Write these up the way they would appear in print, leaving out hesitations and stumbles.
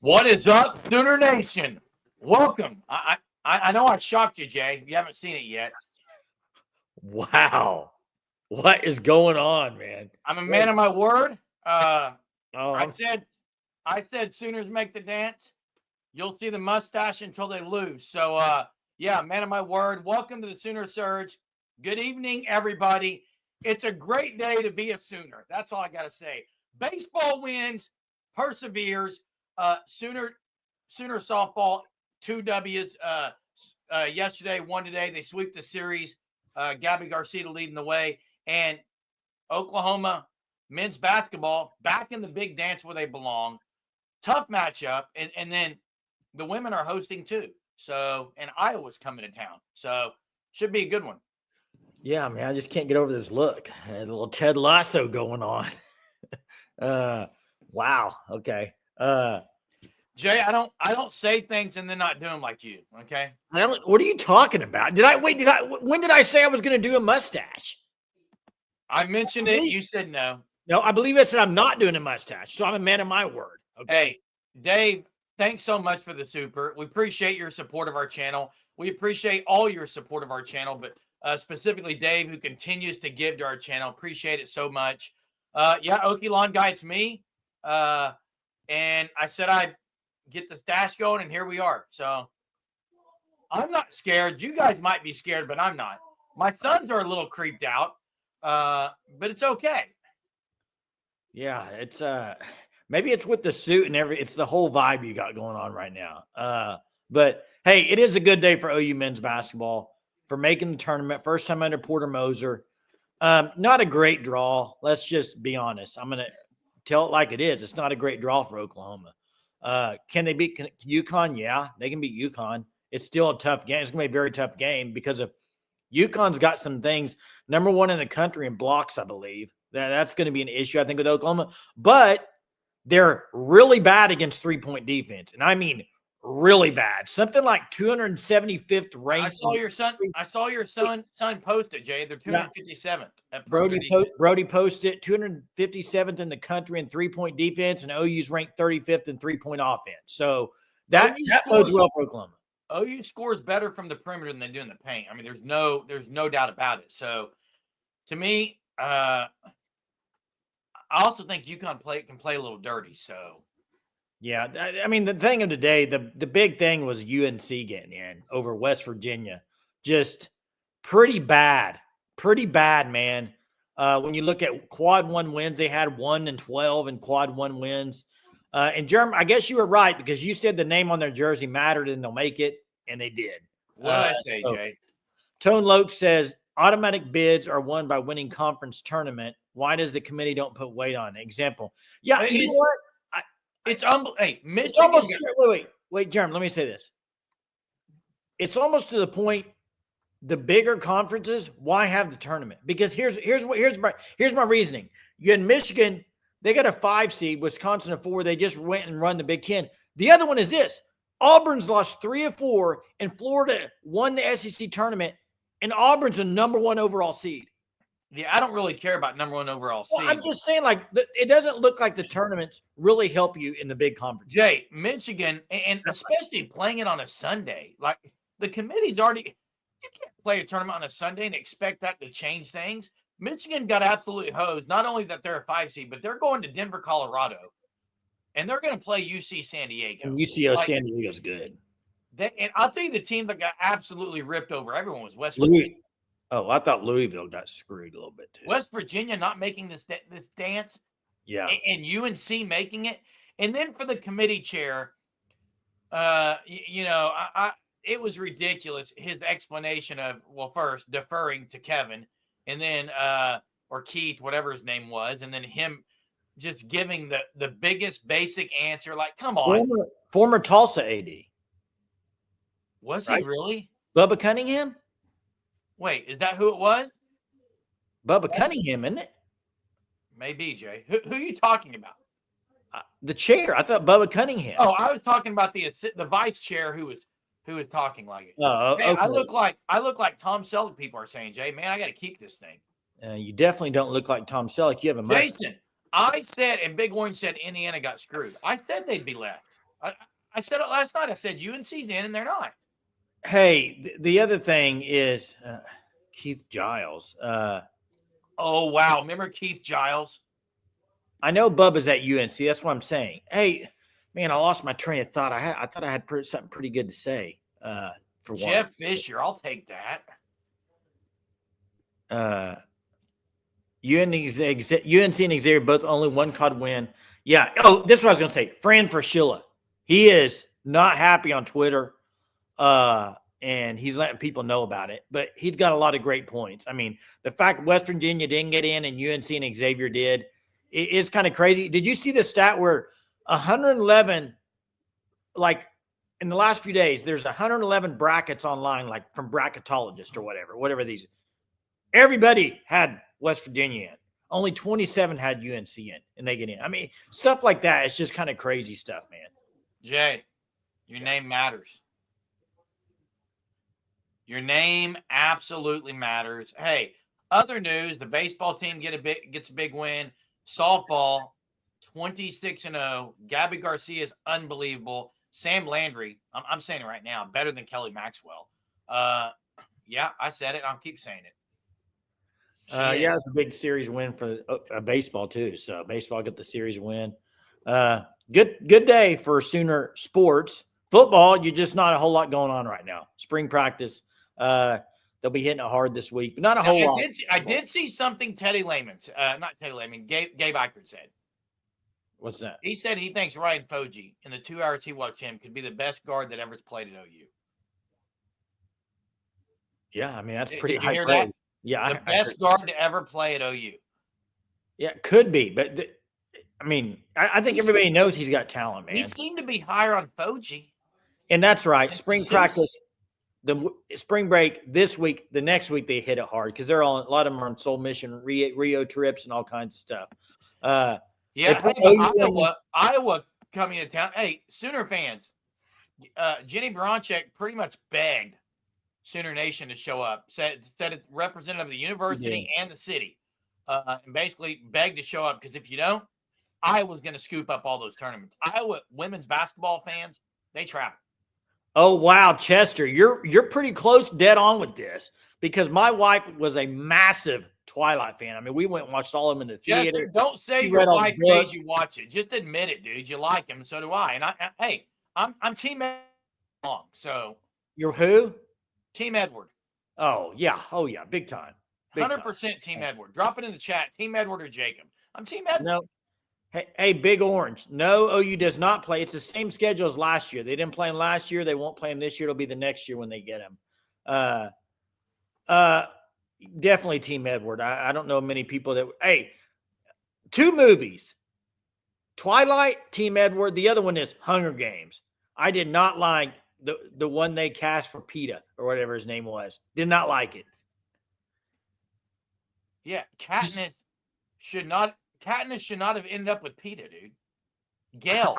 What is up, Sooner Nation? Welcome. I know I shocked you, Jay. You haven't seen it yet. Wow. What is going on, man? I'm a man of my word. I Oh, said Sooners make the dance. You'll see the mustache until they lose. So, yeah, man of my word. Welcome to the Sooner Surge. Good evening, everybody. It's a great day to be a Sooner. That's all I got to say. Baseball wins, perseveres. Sooner softball, 2 W's yesterday, 1 today. They sweep the series. Gabby Garcia leading the way. And Oklahoma men's basketball back in the big dance where they belong. Tough matchup. And then the women are hosting too. So, and Iowa's coming to town. So, should be a good one. yeah, man. I just can't get over this look. A little Ted Lasso going on. Wow. Okay. Jay, I don't say things and then not do them like you. Okay. What are you talking about? When did I say I was going to do a mustache? I mentioned it. You said no. No, I believe I said I'm not doing a mustache. So I'm a man of my word. Okay. Hey, Dave, thanks so much for the super. We appreciate your support of our channel. We appreciate all your support of our channel, but specifically Dave, who continues to give to our channel. Appreciate it so much. Yeah, Okie Lawn Guy, it's me. And I said I'd get the stash going, and here we are. So I'm not scared. You guys might be scared, but I'm not. My sons are a little creeped out, but it's okay. Yeah, it's maybe it's with the suit and it's the whole vibe you got going on right now. But hey, it is a good day for OU men's basketball for making the tournament. First time under Porter Moser. Not a great draw. Let's just be honest. I'm gonna tell it like it is. It's not a great draw for Oklahoma. Can they beat UConn? Yeah, they can beat UConn. It's still a tough game. It's gonna be a very tough game because of UConn's got some things. Number one in the country in blocks, I believe. That's going to be an issue, I think, with Oklahoma. But they're really bad against three-point defense. And I mean really bad. Something like 275th ranked. I saw your son post it, Jay. They're 257th. Brody posted 257th in the country in three-point defense, and OU's ranked 35th in three-point offense. So that bodes well for Oklahoma. OU scores better from the perimeter than they do in the paint. I mean, there's no doubt about it. So to me, I also think UConn can play a little dirty. So, yeah, I mean, the thing of the day, the big thing was UNC getting in over West Virginia. Just pretty bad, man. When you look at quad one wins, they had 1-12 in quad one wins. And Jeremy, I guess you were right because you said the name on their jersey mattered and they'll make it, and they did. What did I say, Jay? Tone Loke says automatic bids are won by winning conference tournament. Why does the committee don't put weight on it? Example. Yeah, you know what? It's hey, Mitch. It's almost wait, Jeremy. Let me say this. It's almost to the point. The bigger conferences, why have the tournament? Because here's my reasoning. You had Michigan. They got a 5 seed, Wisconsin a 4. They just went and run the Big Ten. The other one is this. Auburn's lost 3 of 4, and Florida won the SEC tournament, and Auburn's the number 1 overall seed. Yeah, I don't really care about number 1 overall seed. Well, I'm just saying, like, it doesn't look like the tournaments really help you in the big conference. Jay, Michigan, and especially playing it on a Sunday, like the committee's already – you can't play a tournament on a Sunday and expect that to change things. Michigan got absolutely hosed. Not only that they're a 5 seed, but they're going to Denver, Colorado, and they're going to play UC San Diego. And UCO San Diego's good. And I'll tell you, the team that got absolutely ripped over everyone was West Virginia. Oh, I thought Louisville got screwed a little bit too. West Virginia not making this dance, yeah, and UNC making it, and then for the committee chair, it was ridiculous. His explanation of, well, first deferring to Kevin. And then, or Keith, whatever his name was, and then him just giving the biggest basic answer. Like, come on. Former Tulsa AD. Was he really? Bubba Cunningham? Wait, is that who it was? Bubba Cunningham, isn't it? Maybe, Jay. Who are you talking about? The chair. I thought Bubba Cunningham. Oh, I was talking about the vice chair who was talking like it. Oh, hey, okay. I look like Tom Selleck. People are saying, Jay, man, I got to keep this thing. You definitely don't look like Tom Selleck. You have a mustache. Jason, I said, and Big Orange said Indiana got screwed. I said they'd be left. I said it last night. I said UNC's in, and they're not. Hey, the other thing is Keith Giles. Oh, wow. Remember Keith Giles? I know Bubba's at UNC. That's what I'm saying. Hey, man, I lost my train of thought. I thought I had something pretty good to say. For Jeff once. Fisher. I'll take that. UNC and Xavier both only one COD win. Yeah. Oh, this is what I was going to say. Fran Fraschilla. He is not happy on Twitter, and he's letting people know about it. But he's got a lot of great points. I mean, the fact West Virginia didn't get in and UNC and Xavier did is kind of crazy. Did you see the stat where 111, like in the last few days, there's 111 brackets online, like from bracketologists or whatever these. Everybody had West Virginia in. Only 27 had UNC in, and they get in. I mean, stuff like that. It's just kind of crazy stuff, man. Jay, your name matters. Your name absolutely matters. Hey, other news: the baseball team gets a big win. Softball, 26-0. Gabby Garcia is unbelievable. Sam Landry, I'm saying it right now, better than Kelly Maxwell. Yeah, I said it. I'll keep saying it. Yeah, it's a big series win for baseball too. So baseball got the series win. Good day for Sooner sports. Football, you're just not a whole lot going on right now. Spring practice, they'll be hitting it hard this week, but not a whole lot. I did see something Gabe Eichert said. What's that? He said he thinks Ryan Foji, in the 2 hours he watched him, could be the best guard that ever played at OU. Yeah, I mean, that's pretty Did you high hear praise. that? Yeah, the best guard to ever play at OU. Yeah, could be, but I mean, I think everybody knows he's got talent, man. He seemed to be higher on Foji. And that's right. Spring practice, the spring break this week, the next week they hit it hard because they're all a lot of them are on Soul Mission, Rio trips, and all kinds of stuff. Iowa coming to town. Hey, Sooner fans, Jenny Bronchek pretty much begged Sooner Nation to show up. Said it representative of the university and the city, and basically begged to show up because if you don't, Iowa's going to scoop up all those tournaments. Iowa women's basketball fans, they travel. Oh wow, Chester, you're pretty close, dead on with this because my wife was a massive Twilight fan. I mean, we went and watched all of them in the theater. Chester, don't say your wife made you watch it. Just admit it, dude. You like him, so do I. And I'm Team Edward. So you're who? Team Edward. Oh yeah, big time. 100% Team Edward. Drop it in the chat. Team Edward or Jacob. I'm Team Edward. No. Hey, Big Orange. No, OU does not play. It's the same schedule as last year. They didn't play him last year. They won't play him this year. It'll be the next year when they get him. Definitely Team Edward. I don't know many people that. Hey, 2 movies. Twilight, Team Edward. The other one is Hunger Games. I did not like the one they cast for PETA or whatever his name was. Did not like it. Yeah, Katniss should not have ended up with PETA, dude. Gail.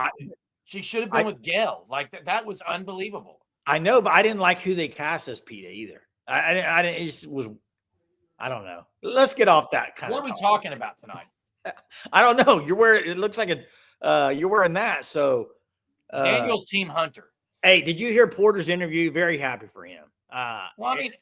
She should have been with Gail. Like that was unbelievable. I know, but I didn't like who they cast as PETA either. I didn't. It just was. I don't know. Let's get off that kind of. What are we talking about tonight? I don't know. You're wearing. It looks like you're wearing that. So Daniel's Team Hunter. Hey, did you hear Porter's interview? Very happy for him. Well, I mean,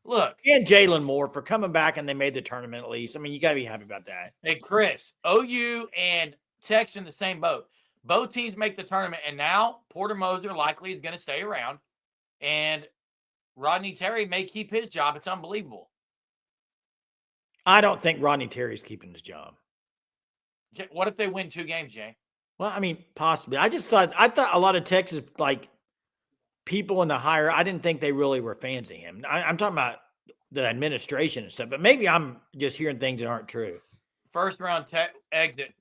look. And Jalen Moore for coming back and they made the tournament at least. I mean, you got to be happy about that. Hey, Chris, OU and Texas in the same boat. Both teams make the tournament, and now Porter Moser likely is going to stay around, and Rodney Terry may keep his job. It's unbelievable. I don't think Rodney Terry's keeping his job. What if they win 2 games, Jay? Well, I mean, possibly. I thought a lot of Texas, like, people in the higher, I didn't think they really were fans of him. I'm talking about the administration and stuff, but maybe I'm just hearing things that aren't true. First round exit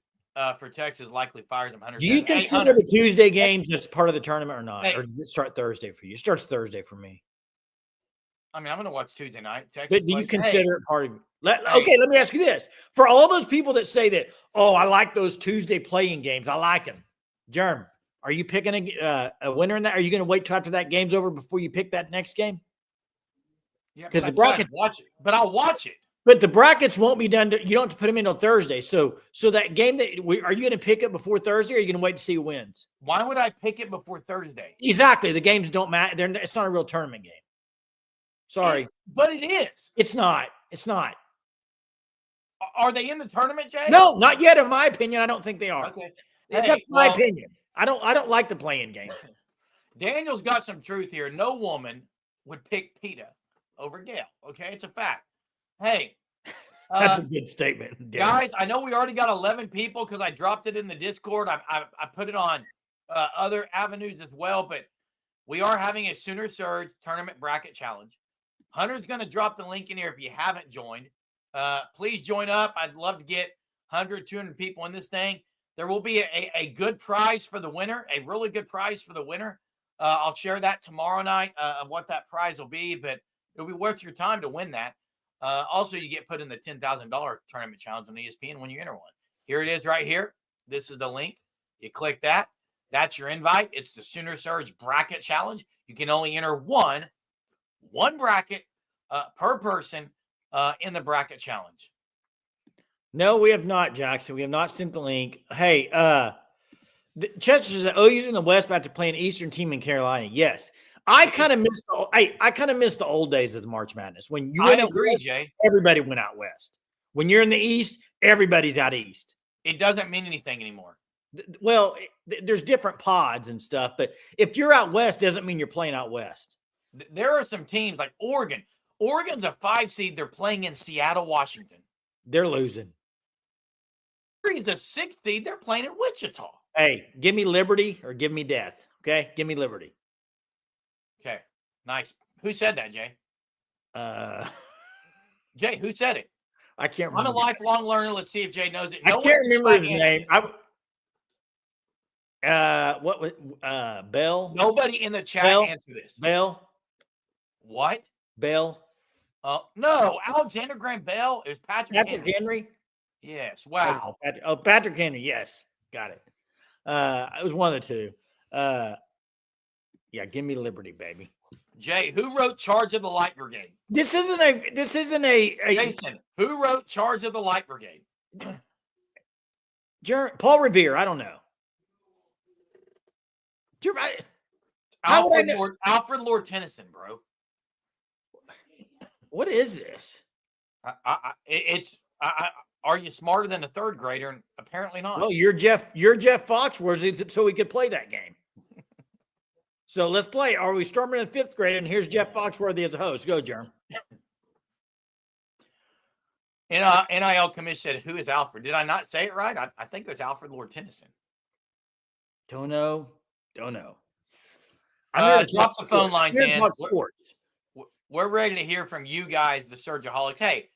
for Texas likely fires him. Do you consider the Tuesday games as part of the tournament or not? Or does it start Thursday for you? It starts Thursday for me. I mean, I'm going to watch Tuesday night. Texas but do you consider it part of okay, let me ask you this. For all those people that say that, oh, I like those Tuesday playing games. I like them. Jerm, are you picking a winner in that? Are you going to wait till after that game's over before you pick that next game? Yeah, because the bracket watch it. But I'll watch it. But the brackets won't be done. You don't have to put them in on Thursday. So that game are you going to pick it before Thursday, or are you going to wait to see who wins? Why would I pick it before Thursday? Exactly. The games don't matter. It's not a real tournament game. Sorry, but it is. It's not. It's not. Are they in the tournament, Jay? No, not yet. In my opinion, I don't think they are. Okay, that's my opinion. I don't like the play-in game. Daniel's got some truth here. No woman would pick PETA over Gail. Okay, it's a fact. Hey, that's a good statement, guys. I know we already got 11 people because I dropped it in the Discord. I put it on other avenues as well, but we are having a Sooner Surge tournament bracket challenge. Hunter's going to drop the link in here if you haven't joined. Please join up. I'd love to get 100, 200 people in this thing. There will be a good prize for the winner, a really good prize for the winner. I'll share that tomorrow night of what that prize will be, but it'll be worth your time to win that. Also, you get put in the $10,000 tournament challenge on ESPN when you enter one. Here it is right here. This is the link. You click that. That's your invite. It's the Sooner Surge bracket challenge. You can only enter one bracket per person in the bracket challenge. No, we have not, Jackson. We have not sent the link. Hey, Chester says OU's in the West about to play an Eastern team in Carolina. Yes. I kind of miss the old days of the March Madness. When you went out west, Jay. Everybody went out west. When you're in the East, everybody's out east. It doesn't mean anything anymore. Well, there's different pods and stuff, but if you're out west, doesn't mean you're playing out west. There are some teams like Oregon. Oregon's a 5 seed. They're playing in Seattle, Washington. They're losing. He's a 6 seed. They're playing in Wichita. Hey, give me liberty or give me death. Okay, give me liberty. Okay, nice. Who said that, Jay? Jay, who said it? I can't remember. I'm a lifelong learner. Let's see if Jay knows it. I can't remember his name. What was Bell? Nobody in the chat answer this. Bell? What? Bell? No, Alexander Graham Bell is Patrick Henry. Yes. Wow. Patrick Henry. Yes, got it. It was one of the two. Yeah, give me liberty, baby. Jay, who wrote Charge of the Light Brigade? This isn't a Jason, who wrote Charge of the Light Brigade? Paul Revere. I don't know. Alfred Lord Tennyson, bro. What is this? Are you smarter than a third grader? And apparently not. Well, you're Jeff Foxworthy, so we could play that game. So let's play. Are we storming in 5th grade? And here's Jeff Foxworthy as a host. Go, Jerm. NIL commission said, who is Alfred? Did I not say it right? I think it was Alfred Lord Tennyson. Don't know. I'm going to drop the phone lines in. Sports. We're ready to hear from you guys, the Surgeaholics. Hey,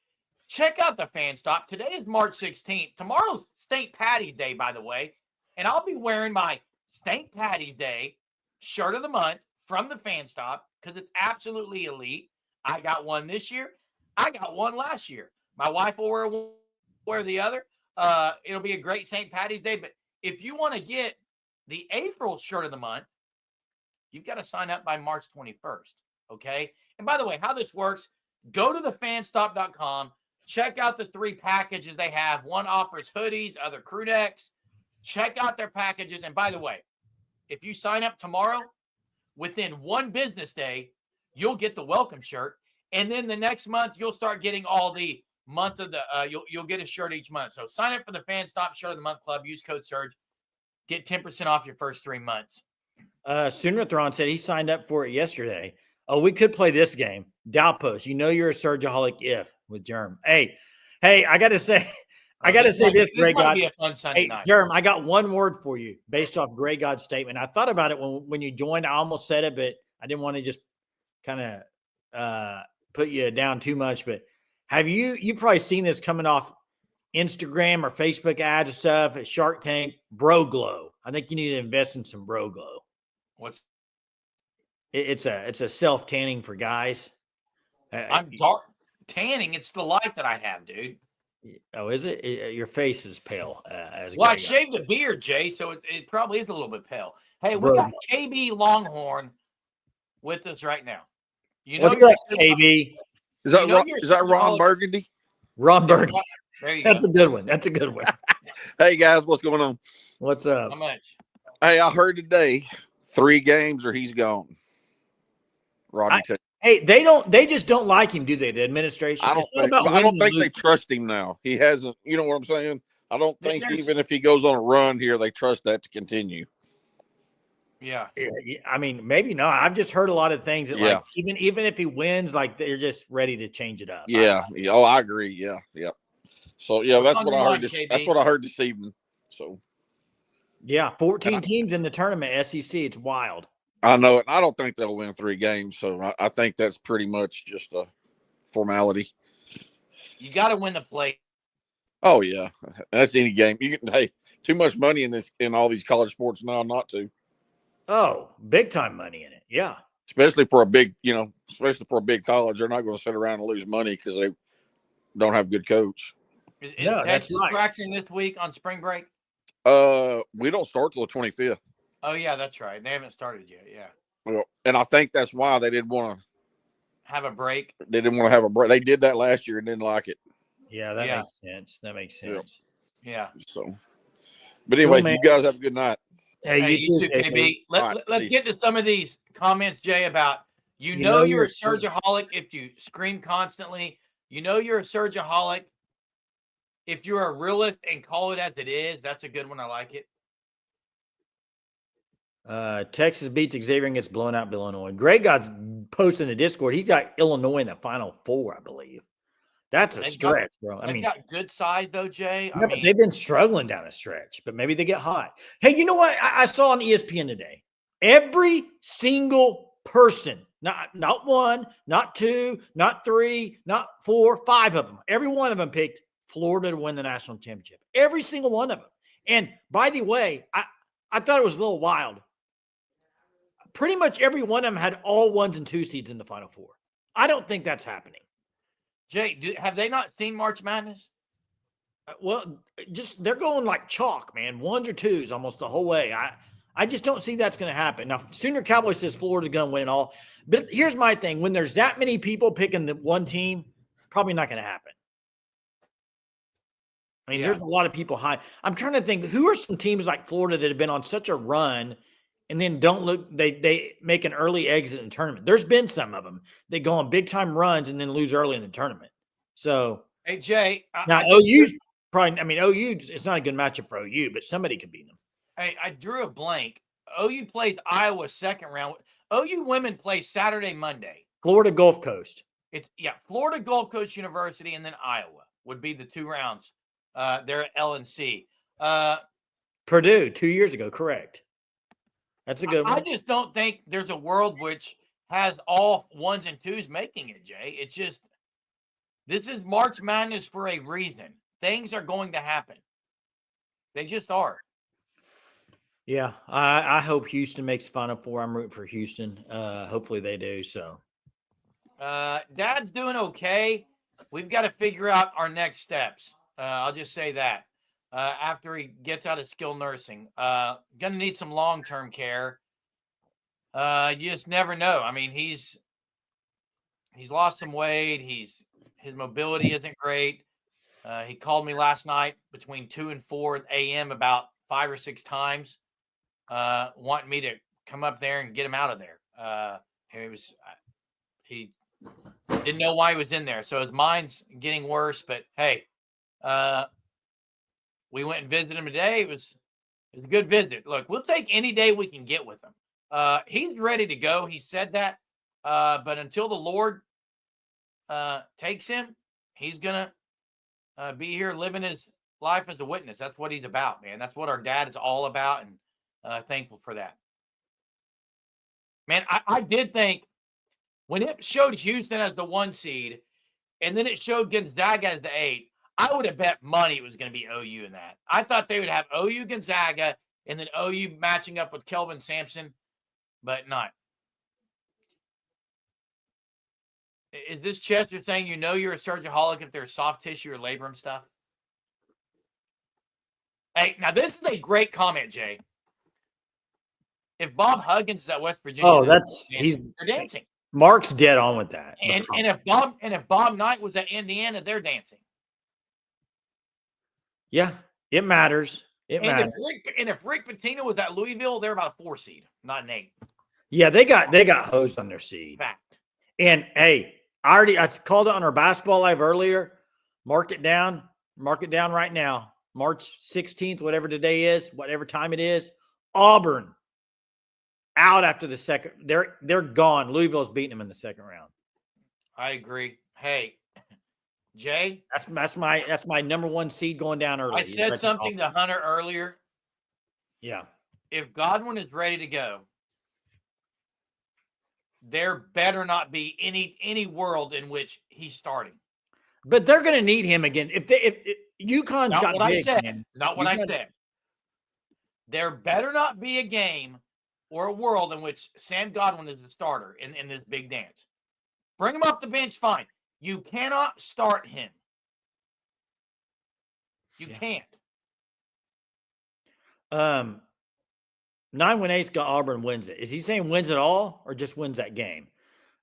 check out the Fan Stop. Today is March 16th. Tomorrow's St. Patty's Day, by the way. And I'll be wearing my St. Patty's Day shirt of the month from the Fan Stop because it's absolutely elite. I got one this year. I got one last year. My wife will wear the other. It'll be a great St. Patty's Day. But if you want to get the April shirt of the month, you've got to sign up by March 21st. Okay. And by the way, how this works, go to thefanstop.com, check out the 3 packages they have. One offers hoodies, other crew necks. Check out their packages. And by the way, if you sign up tomorrow, within 1 business day, you'll get the welcome shirt. And then the next month, you'll start getting all the month of the, you'll get a shirt each month. So sign up for the Fan Stop Shirt of the Month Club. Use code SURGE. Get 10% off your first 3 months. Sooner-thron said he signed up for it yesterday. Oh, we could play this game. Dowpost, you know you're a Surgeaholic with Germ. Hey, I got to say this, Grey God. Be a fun Sunday night. Germ, I got one word for you based off Grey God's statement. I thought about it when you joined. I almost said it, but I didn't want to just kind of put you down too much. But have you've probably seen this coming off Instagram or Facebook ads and stuff at Shark Tank? Bro Glow. I think you need to invest in some Bro Glow. It's a self tanning for guys. I'm dark tanning. It's the light that I have, dude. Oh, is it? Your face is pale. I shaved a beard, Jay, so it probably is a little bit pale. Hey, we got KB Longhorn with us right now. What's up, KB? Is that Ron Burgundy? Ron Burgundy. There you That's go. a good one. That's a good one. Hey guys, what's going on? What's up? How much? Hey, I heard today 3 games or he's gone. Robbie Taylor. Hey, they just don't like him, do they? The administration. I don't think they trust him now. He hasn't. You know what I'm saying? I don't think even if he goes on a run here, they trust that to continue. Yeah. I mean, maybe not. I've just heard a lot of things that like even if he wins, like they're just ready to change it up. Yeah. Oh, I agree. Yeah. Yep. So that's what I heard. That's what I heard this evening. So yeah, 14 teams in the tournament, SEC. It's wild. I know it. I don't think they'll win 3 games. So I think that's pretty much just a formality. You got to win the play. Oh yeah, that's any game. You can too much money in all these college sports now not to. Oh, big time money in it. Yeah. Especially for a big college, they're not going to sit around and lose money because they don't have a good coach. Is Texas practicing this week on spring break? We don't start till the 25th. Oh yeah, that's right. They haven't started yet. Yeah. Well, and I think that's why they didn't want to have a break. They didn't want to have a break. They did that last year and didn't like it. Yeah, that makes sense. That makes sense. Yeah. So, but anyway, you guys have a good night. Hey, you too, KB. Let's get to some of these comments, Jay, about you know you're a surgeaholic if you scream constantly. You know you're a surgeaholic if you're a realist and call it as it is. That's a good one. I like it. Texas beats Xavier and gets blown out by Illinois. Greg God's posting the Discord. He's got Illinois in the Final 4, I believe. That's a stretch, bro. I mean, got good size though, Jay. Yeah, but they've been struggling down a stretch, but maybe they get hot. Hey, you know what? I saw on ESPN today. Every single person, not 1, not 2, not 3, not 4, 5 of them. Every one of them picked Florida to win the national championship. Every single one of them. And by the way, I thought it was a little wild. Pretty much every one of them had all 1s and 2 seeds in the Final 4. I don't think that's happening. Jay, have they not seen March Madness? Well, just they're going like chalk, man. 1s or 2s almost the whole way. I just don't see that's going to happen. Now, Sooner Cowboy says Florida's going to win it all. But here's my thing. When there's that many people picking the one team, probably not going to happen. I mean, there's a lot of people high. I'm trying to think, who are some teams like Florida that have been on such a run and then don't look, they make an early exit in the tournament. There's been some of them. They go on big time runs and then lose early in the tournament. So, hey, Jay. Now, OU's probably, OU, it's not a good matchup for OU, but somebody could beat them. Hey, I drew a blank. OU plays Iowa second round. OU women play Saturday, Monday. Florida Gulf Coast. Florida Gulf Coast University and then Iowa would be the 2 rounds. They're at LNC. Purdue 2 years ago, correct. That's a good one. I just don't think there's a world which has all 1s and 2s making it, Jay. It's just, this is March Madness for a reason. Things are going to happen. They just are. Yeah, I hope Houston makes the Final 4. I'm rooting for Houston. Hopefully they do. So, Dad's doing okay. We've got to figure out our next steps. I'll just say that. After he gets out of skilled nursing, gonna need some long-term care. You just never know. I mean, he's lost some weight. His mobility isn't great. He called me last night between 2 and 4 a.m. about 5 or 6 times, wanting me to come up there and get him out of there. He didn't know why he was in there, so his mind's getting worse. But hey, we went and visited him today. It was a good visit. Look, we'll take any day we can get with him. He's ready to go. He said that. But until the Lord takes him, he's going to be here living his life as a witness. That's what he's about, man. That's what our dad is all about, and thankful for that. Man, I did think when it showed Houston as the 1 seed and then it showed Gonzaga as the 8, I would have bet money it was going to be OU in that. I thought they would have OU Gonzaga and then OU matching up with Kelvin Sampson, but not. Is this Chester saying you're a surgeaholic if there's soft tissue or labrum stuff? Hey, now this is a great comment, Jay. If Bob Huggins is at West Virginia, they're dancing. Mark's dead on with that. And if Bob Knight was at Indiana, they're dancing. Yeah, it matters. It matters. If Rick Pitino was at Louisville, they're about a 4 seed, not an 8. Yeah, they got hosed on their seed. Fact. And hey, I called it on our basketball live earlier. Mark it down right now. March 16th, whatever today is, whatever time it is. Auburn out after the second. They're gone. Louisville's beating them in the second round. I agree. Hey, Jay, that's my number 1 seed going down early. I said something to Hunter earlier. Yeah. If Godwin is ready to go, there better not be any world in which he's starting. But they're going to need him again. If UConn's not got what big, I said. man. Not what I said. There better not be a game or a world in which Sam Godwin is the starter in this big dance. Bring him off the bench, fine. You cannot start him. You can't. 918's got Auburn wins it. Is he saying wins it all or just wins that game?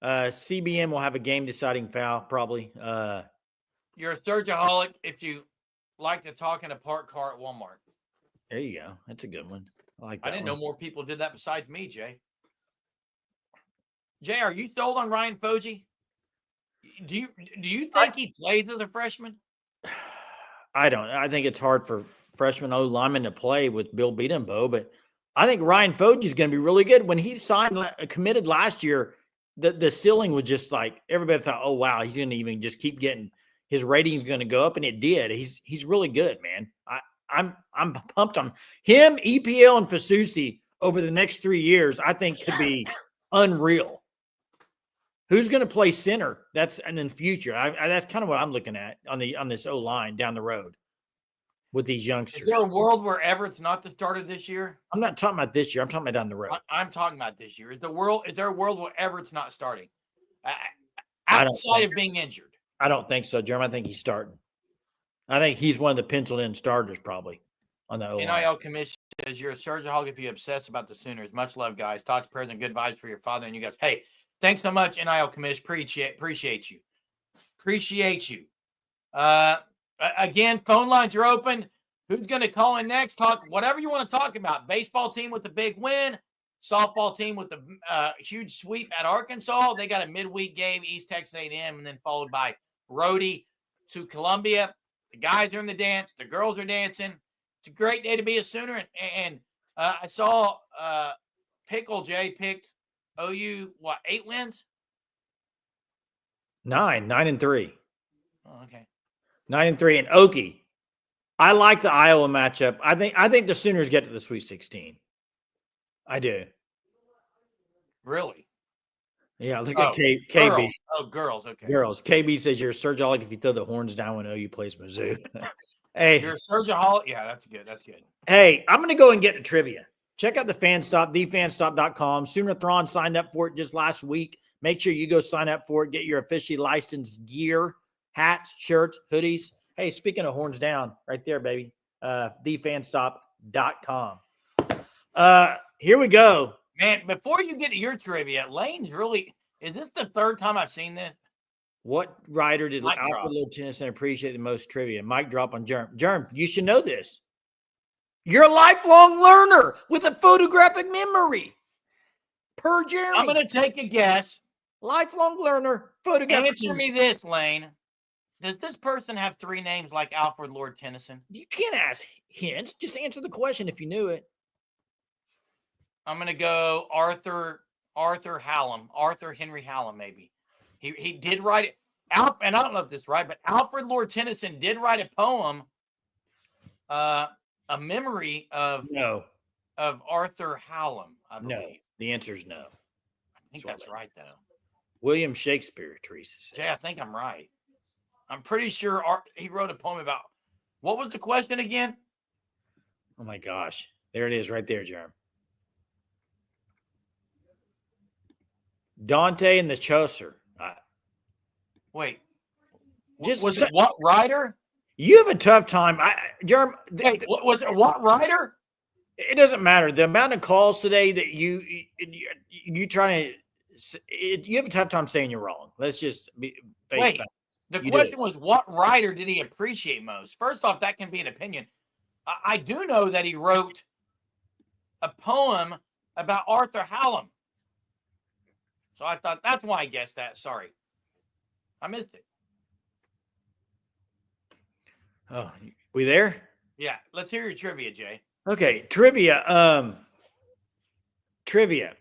CBM will have a game-deciding foul, probably. You're a surgeaholic if you like to talk in a parked car at Walmart. There you go. That's a good one. I like that. I didn't know more people did that besides me, Jay. Jay, are you sold on Ryan Foji? Do you think he plays as a freshman? I don't. I think it's hard for freshman O-lineman to play with Bill Beatenbow, but I think Ryan Foji is going to be really good. When he committed last year, the ceiling was just like everybody thought, oh wow, he's going to even just keep getting his rating's going to go up, and it did. He's really good, man. I'm pumped on him. EPL and Fasusi over the next 3 years, I think could be unreal. Who's going to play center? That's in the future. That's kind of what I'm looking at on this O line down the road with these youngsters. Is there a world where Everett's not the starter this year? I'm not talking about this year. I'm talking about down the road. I'm talking about this year. Is there a world where Everett's not starting outside of being injured? I don't think so, Jeremy. I think he's starting. I think he's one of the penciled-in starters probably on the O-line. NIL commission says you're a surgeaholic if you obsess about the Sooners. Much love, guys. Talk to President. Good vibes for your father and you guys. Hey, thanks so much, NIL commission. Appreciate you. Appreciate you. Again, phone lines are open. Who's going to call in next? Talk whatever you want to talk about. Baseball team with the big win. Softball team with the huge sweep at Arkansas. They got a midweek game, East Texas A&M, and then followed by Rhodey to Columbia. The guys are in the dance. The girls are dancing. It's a great day to be a Sooner. And I saw Pickle Jay picked OU, 8 wins? 9-3. Oh, okay. 9-3. And Okie, I like the Iowa matchup. I think the Sooners get to the Sweet 16. I do. Really? Yeah, look at KB. Girls. Okay. Girls. KB says you're a surgeaholic if you throw the horns down when OU plays Mizzou. Hey. You're a surgeaholic? Yeah, that's good. That's good. Hey, I'm going to go and get to trivia. Check out the FanStop, thefanstop.com. Sooner-thron signed up for it just last week. Make sure you go sign up for it. Get your officially licensed gear, hats, shirts, hoodies. Hey, speaking of horns down, right there, baby. Thefanstop.com. Here we go. Man, before you get to your trivia, Lane's really – is this the third time I've seen this? What writer did Alfred Lieutenant appreciate the most trivia? Mic drop on Germ. Germ, you should know this. You're a lifelong learner with a photographic memory. Per Jeremy. I'm going to take a guess. Lifelong learner, photographic Answer me this, Lane. Does this person have 3 names like Alfred Lord Tennyson? You can't ask hints. Just answer the question if you knew it. I'm going to go Arthur Hallam. Arthur Henry Hallam, maybe. He did write it. And I don't know if this is right, but Alfred Lord Tennyson did write a poem, a memory of Arthur Hallam, I believe. No, the answer is no. I think that's right, though. William Shakespeare, Teresa says. Yeah, I think I'm right. I'm pretty sure he wrote a poem about – what was the question again? Oh, my gosh. There it is right there, Jerm. Dante and the Chaucer. Wait. Was it what writer? You have a tough time. Jerm. Wait, was it what writer? It doesn't matter. The amount of calls today that you trying to – you have a tough time saying you're wrong. Let's just face Wait. back. The question was, what writer did he appreciate most? First off, that can be an opinion. I do know that he wrote a poem about Arthur Hallam. So I thought that's why I guessed that. Sorry. I missed it. Oh, we there? Yeah. Let's hear your trivia, Jay. Okay. Trivia. Trivia.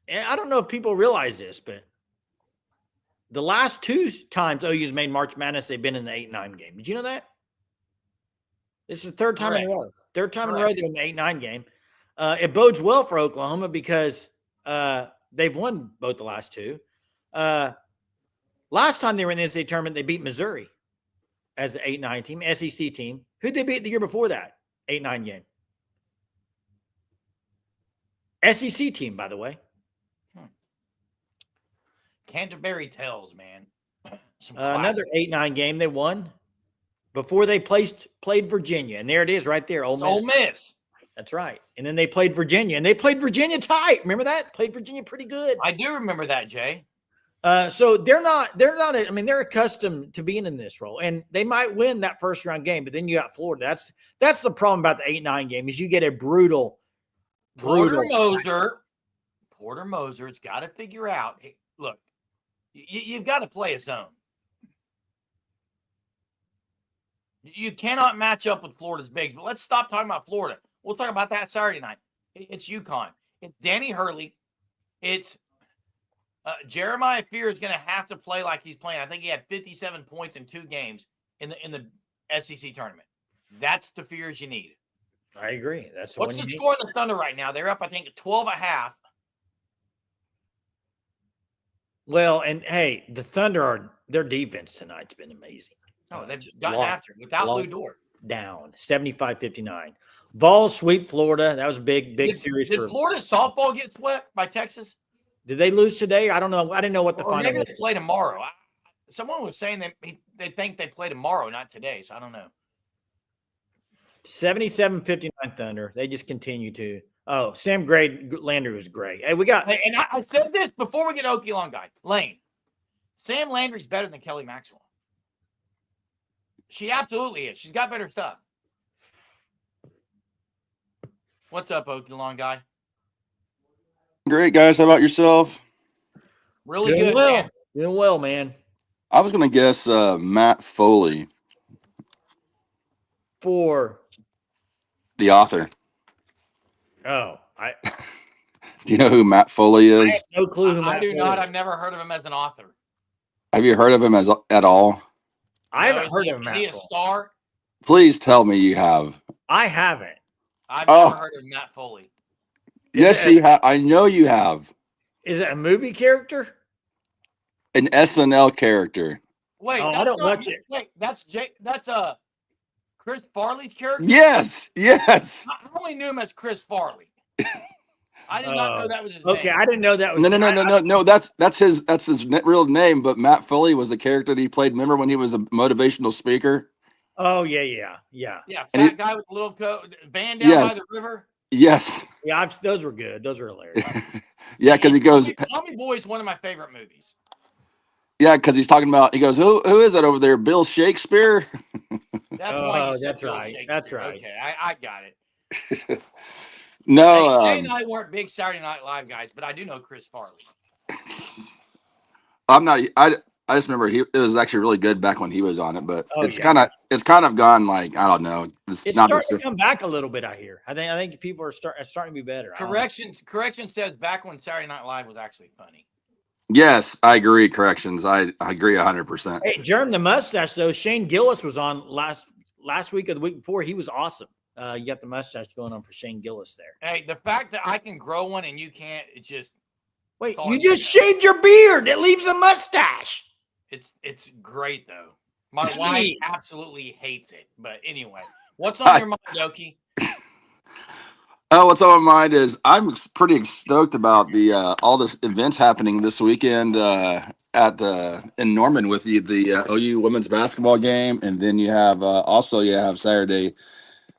And I don't know if people realize this, but the last 2 times OU's made March Madness, they've been in the 8-9 game. Did you know that? This is the third time in a row. Third time in a row they're in the 8-9 game. It bodes well for Oklahoma because they've won both the last 2. Last time they were in the NCAA tournament, they beat Missouri as the 8-9 team, SEC team. Who'd they beat the year before that? 8-9 game. SEC team, by the way. Canterbury Tales, man. Another 8-9 game they won before they played Virginia. And there it is right there, Ole Miss. Ole Miss. That's right. And then they played Virginia. And they played Virginia tight. Remember that? Played Virginia pretty good. I do remember that, Jay. So they're not, I mean, they're accustomed to being in this role. And they might win that first round game, but then you got Florida. That's the problem about the 8-9 game is you get a brutal. Porter Moser's got to figure out, hey, look, you've got to play a zone. You cannot match up with Florida's bigs, but let's stop talking about Florida. We'll talk about that Saturday night. It's UConn. It's Danny Hurley. It's Jeremiah Fear is going to have to play like he's playing. I think he had 57 points in 2 games in the SEC tournament. That's the Fears you need. I agree. That's what's the score in the Thunder right now? They're up, I think, 12.5. Well, and hey, the Thunder their defense tonight's been amazing. Oh, they've just gotten after it without Lou Dort. Down 75-59. Vols sweep Florida. That was a big series. Did Florida softball get swept by Texas? Did they lose today? I don't know. I didn't know what the final maybe was. They play tomorrow. Someone was saying that they think they play tomorrow, not today. So I don't know. 77-59 Thunder. They just continue to. Oh, Sam Landry was great. Hey, we got. And I said this before we get Okie Long guy. Lane, Sam Landry's better than Kelly Maxwell. She absolutely is. She's got better stuff. What's up, Okie Long guy? Great, guys. How about yourself? Really Doing good, well. man. Doing well, man. I was going to guess Matt Foley, For the author. oh, Do you know who Matt Foley I is? have no clue who I Matt do Foley not. is. I've never heard of him as an author. Have you heard of him at all? I haven't heard of Is Matt he a Foley. star? Please tell me you have. I haven't. I've Oh. never heard of Matt Foley. Yes, you have. I know you have. Is it a movie character? An SNL character. Wait, Oh, I that's don't not- watch it. Wait, that's Chris Farley's character? Yes. I only knew him as Chris Farley. I did not know that was his Okay, name. I didn't know that was. No. That's his real name. But Matt Foley was the character that he played. Remember when he was a motivational speaker? Oh yeah. Yeah, And fat guy with the little coat, van down by Yes. the river. Yes. Yeah, those were good. Those were hilarious. Yeah, because he goes. Tommy Boy is one of my favorite movies. Yeah, because he's talking about. He goes, who is that over there? Bill Shakespeare. That's Oh, why you said that's Bill right. Shakespeare. That's right. Okay, I got it. No. Jay and I weren't big Saturday Night Live guys, but I do know Chris Farley. I'm not. I just remember it was actually really good back when he was on it, but Oh, it's yeah. kind of gone like I don't know. It's not starting to come back a little bit. I hear. I think people are starting to be better. Correction says back when Saturday Night Live was actually funny. Yes, I agree. Corrections. I agree 100%. Hey, Germ the mustache though. Shane Gillis was on last week or the week before. He was awesome. You got the mustache going on for Shane Gillis there. Hey, the fact that I can grow one and you can't, it's just Wait, Oh, you yeah. just shaved your beard. It leaves a mustache. it's great though. My Gee. wife absolutely hates it. But anyway, what's on your mind, Doki? Oh, what's on my mind is I'm pretty stoked about the all this events happening this weekend in Norman with the OU women's basketball game, and then you have Saturday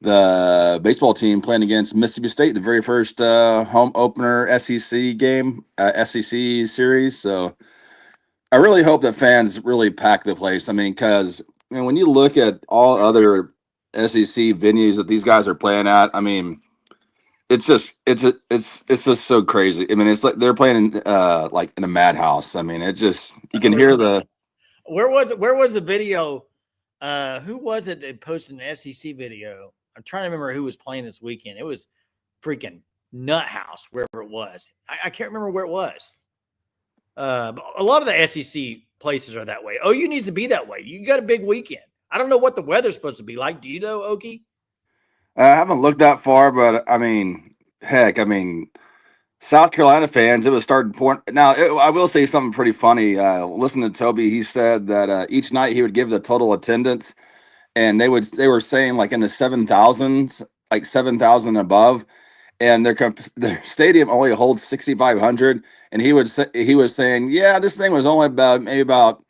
the baseball team playing against Mississippi State, the very first home opener SEC game, SEC series. So I really hope that fans really pack the place. I mean, because when you look at all other SEC venues that these guys are playing at, I mean, it's just so crazy. I mean, it's like they're playing in like in a madhouse. I mean, it just you can hear the. Where was the video? Who was it that posted an SEC video? I'm trying to remember who was playing this weekend. It was freaking Nut House, wherever it was. I can't remember where it was. But a lot of the SEC places are that way. OU needs to be that way. You got a big weekend. I don't know what the weather's supposed to be like. Do you know, Okie? I haven't looked that far, but I mean, heck, I mean, South Carolina fans, it was starting pouring. Now, I will say something pretty funny. Listening to Toby, he said that each night he would give the total attendance, and they were saying like in the 7,000s, like 7,000 above, and their stadium only holds 6,500, and he was saying, yeah, this thing was only about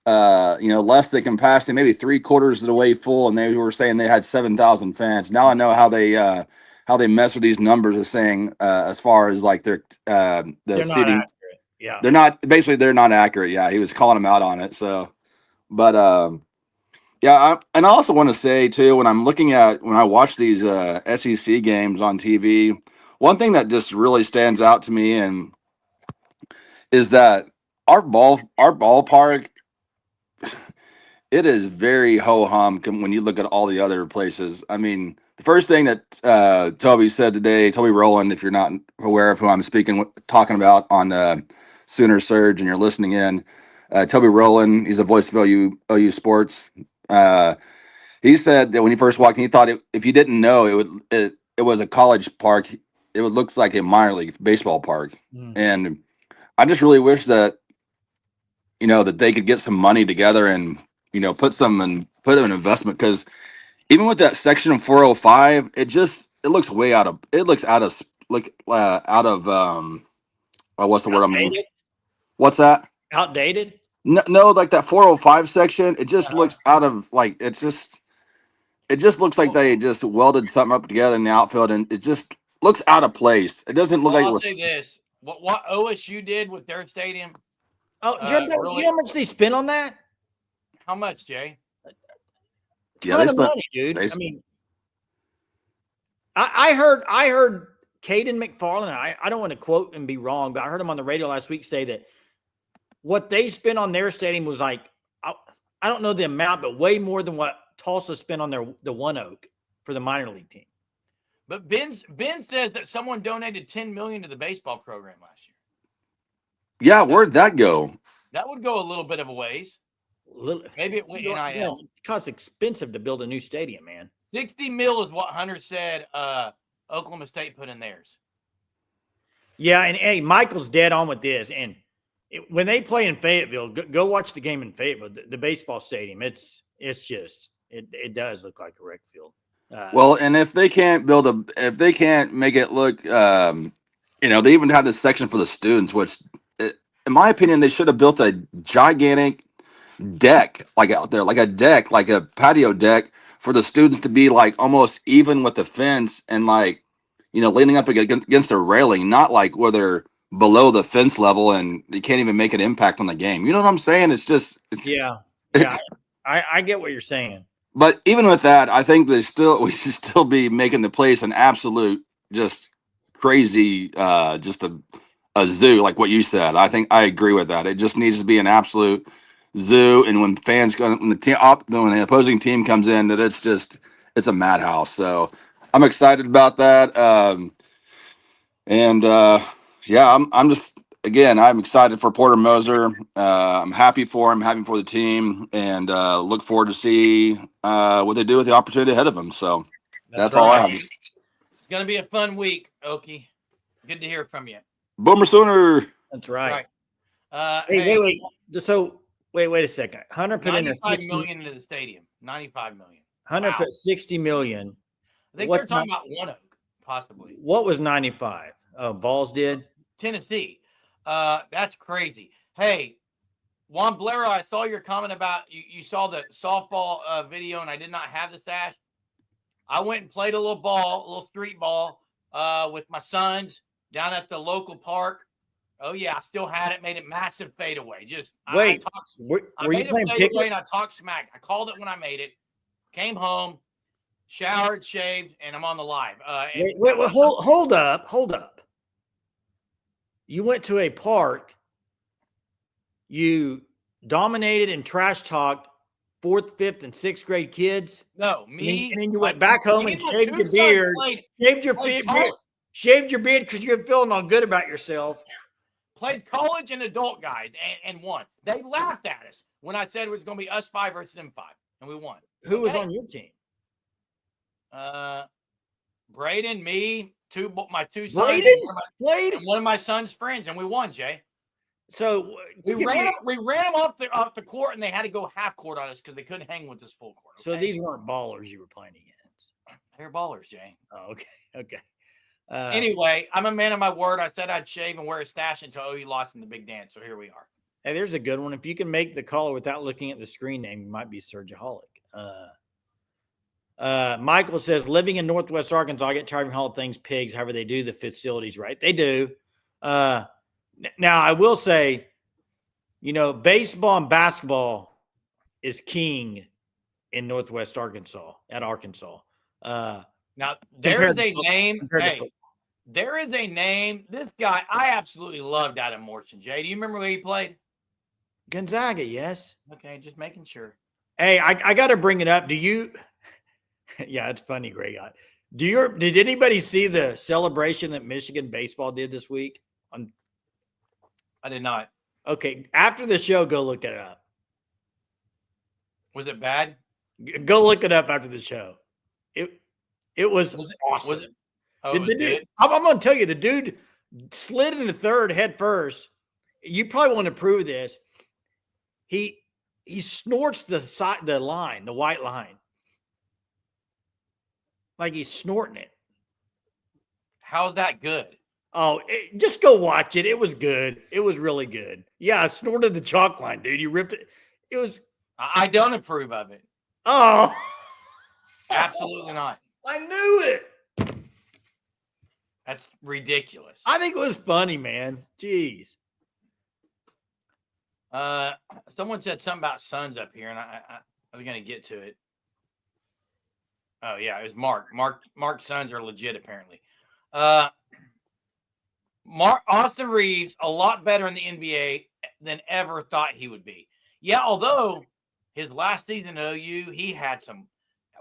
less than capacity, maybe three-quarters of the way full, and they were saying they had 7,000 fans. Now I know how they mess with these numbers of saying as far as like their the They're not seating. accurate. Yeah. They're not accurate. Yeah, he was calling them out on it. So, but yeah, and I also want to say too, when I watch these SEC games on TV, one thing that just really stands out to me and is that our ballpark, it is very ho hum when you look at all the other places. I mean, the first thing that Toby said today, Toby Rowland, if you're not aware of who I'm talking about on Sooner Surge and you're listening in, Toby Rowland, he's the voice of OU Sports. He said that when he first walked in, he thought if you didn't know, it was a college park. It would looks like a minor league baseball park, and I just really wish that that they could get some money together and put an investment, because even with that section 405, it looks out of what's the word I'm looking for? Outdated? What's that? Outdated? No, like that 405 section, it just looks out of like it just looks like they just welded something up together in the outfield, and it just looks out of place. It doesn't look Well, like it I'll was. say this: what OSU did with their stadium, Oh, Jim, really, you know how much they spent on that? how much, Jay? Yeah, Ton of money, dude. I mean, I heard Caden McFarland. I don't want to quote and be wrong, but I heard him on the radio last week say that what they spent on their stadium was like, I don't know the amount, but way more than what Tulsa spent on the One Oak for the minor league team. But Ben says that someone donated $10 million to the baseball program last year. Yeah, where'd that go? That would go a little bit of a ways. Maybe it went NIL. It costs expensive to build a new stadium, man. 60 mil is what Hunter said Oklahoma State put in theirs. Yeah, and hey, Michael's dead on with this. And when they play in Fayetteville, go watch the game in Fayetteville, the baseball stadium. It does look like a rec field. Well, and if they can't make it look, they even have this section for the students, which, in my opinion, they should have built a gigantic deck, like out there, like a patio deck for the students to be like almost even with the fence and like, leaning up against a railing, not like where they're below the fence level and you can't even make an impact on the game. You know what I'm saying? I get what you're saying. But even with that, I think we should still be making the place an absolute just crazy, just a zoo, like what you said. I think I agree with that. It just needs to be an absolute zoo. And when the opposing team comes in, that it's a madhouse. So I'm excited about that. Yeah, I'm excited for Porter Moser. I'm happy for him, happy for the team, and look forward to see what they do with the opportunity ahead of them. So that's all I have. It's going to be a fun week, Okie. Good to hear from you. Boomer Sooner. That's right. Wait. So wait a second. Hunter put in $95 million into the stadium. $95 million. Hunter put $60 million. I think they're talking about One Oak, possibly. What was 95? Oh, Balls did? Tennessee. That's crazy. Hey, Juan Blair, I saw your comment about you saw the softball video, and I did not have the stash. I went and played a little street ball with my sons down at the local park Oh yeah, I still had it. Made it massive fadeaway. Just Wait, I were you made playing it fadeaway ticket? and I talked smack. I called it when I made it. Came home, showered, shaved, and I'm on the live. Wait, hold up. You went to a park. You dominated and trash talked 4th, 5th, and 6th grade kids. No, me. And then you went back home and shaved your beard. Shaved your beard because you're feeling all good about yourself. Played college and adult guys and won. They laughed at us when I said it was going to be us 5 versus them 5, and we won. Who was on your team? Braden, me, my 2 sons, Braden, one of my son's friends, and we won, Jay. So we ran them off the court, and they had to go half court on us because they couldn't hang with us full court. Okay? So these weren't ballers you were playing against. They're ballers, Jay. Oh, okay. Anyway, I'm a man of my word. I said I'd shave and wear a stash until OU lost in the big dance. So here we are. Hey, there's a good one. If you can make the caller without looking at the screen name, you might be Surgeaholic. Michael says, living in Northwest Arkansas, I get tired of all things pigs. However, they do the facilities right. They do. Now, I will say, baseball and basketball is king in Northwest Arkansas, at Arkansas. Now, there is a name. Hey, there is a name. This guy, I absolutely loved Adam Morrison. Jay, do you remember where he played? Gonzaga, yes. Okay, just making sure. Hey, I got to bring it up. Do you? Yeah, it's funny, Greg. Did anybody see the celebration that Michigan baseball did this week? I did not. Okay, after the show, go look it up. Was it bad? Go look it up after the show. It was awesome. Was it? Oh, I'm going to tell you, the dude slid into third head first. You probably want to prove this. He snorts the white line. Like he's snorting it. How's that good? Oh, just go watch it. It was good. It was really good. Yeah, I snorted the chalk line, dude. You ripped it. It was. I don't approve of it. Oh. Absolutely not. I knew it. That's ridiculous. I think it was funny, man. Jeez. Someone said something about Suns up here, and I was going to get to it. Oh, yeah, it was Mark. Mark's Suns are legit, apparently. Austin Reeves, a lot better in the NBA than ever thought he would be. Yeah, although his last season at OU, he had some.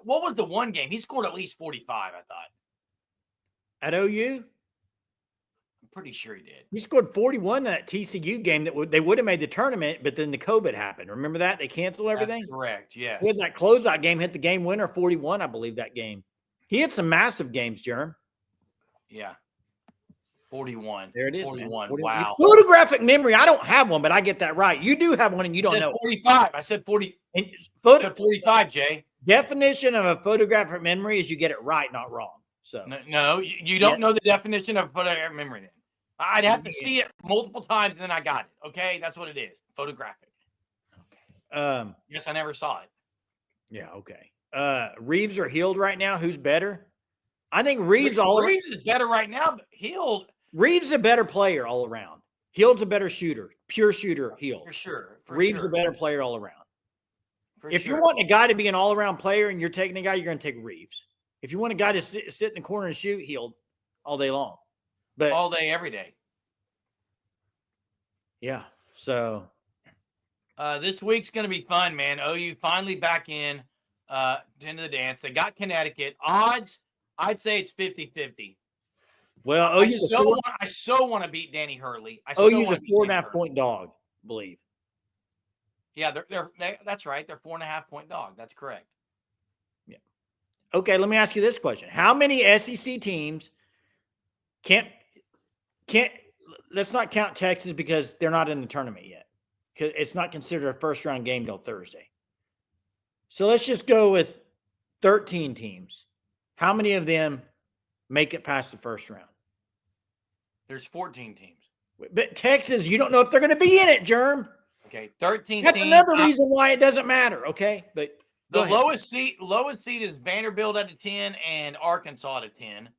What was the one game? He scored at least 45, I thought. At OU? I'm pretty sure he did. He scored 41 in that TCU game that they would have made the tournament, but then the COVID happened. Remember that? They canceled everything? That's correct, yes. He had that closeout game, hit the game winner, 41, I believe, that game. He had some massive games, Jerm. Yeah. 41. There it is. 41. 41. Wow. Photographic memory. I don't have one, but I get that right. You do have one and you don't know. 45. I said 40. And I said 45, Jay. Definition of a photographic memory is you get it right, not wrong. So no, you don't know the definition of photographic memory then. I'd have to see it multiple times and then I got it. Okay, that's what it is. Photographic. Okay. Yes, I never saw it. Yeah. Okay. Reeves or Heald right now? Who's better? I think Reeves is better right now, but Heald. Reeves is a better player all around. Heald's a better shooter, pure shooter. Heald. For sure. Reeves a better player all around. If you're wanting a guy to be an all-around player and you're taking a guy, you're going to take Reeves. If you want a guy to sit in the corner and shoot, Heald all day long. But all day, every day. Yeah. So this week's going to be fun, man. OU finally back into the dance. They got Connecticut. Odds, I'd say it's 50-50. Well, I so want to beat Danny Hurley. OU's a 4.5-point dog, I believe. Yeah, that's right. They're 4.5-point dog. That's correct. Yeah. Okay, let me ask you this question: how many SEC teams can't? Let's not count Texas because they're not in the tournament yet. Because it's not considered a first-round game till Thursday. So let's just go with 13 teams. How many of them make it past the first round? There's 14 teams. But Texas, you don't know if they're going to be in it, Germ. Okay, 13 That's teams. another reason why it doesn't matter, okay? But the lowest seed is Vanderbilt at a 10 and Arkansas at a 10.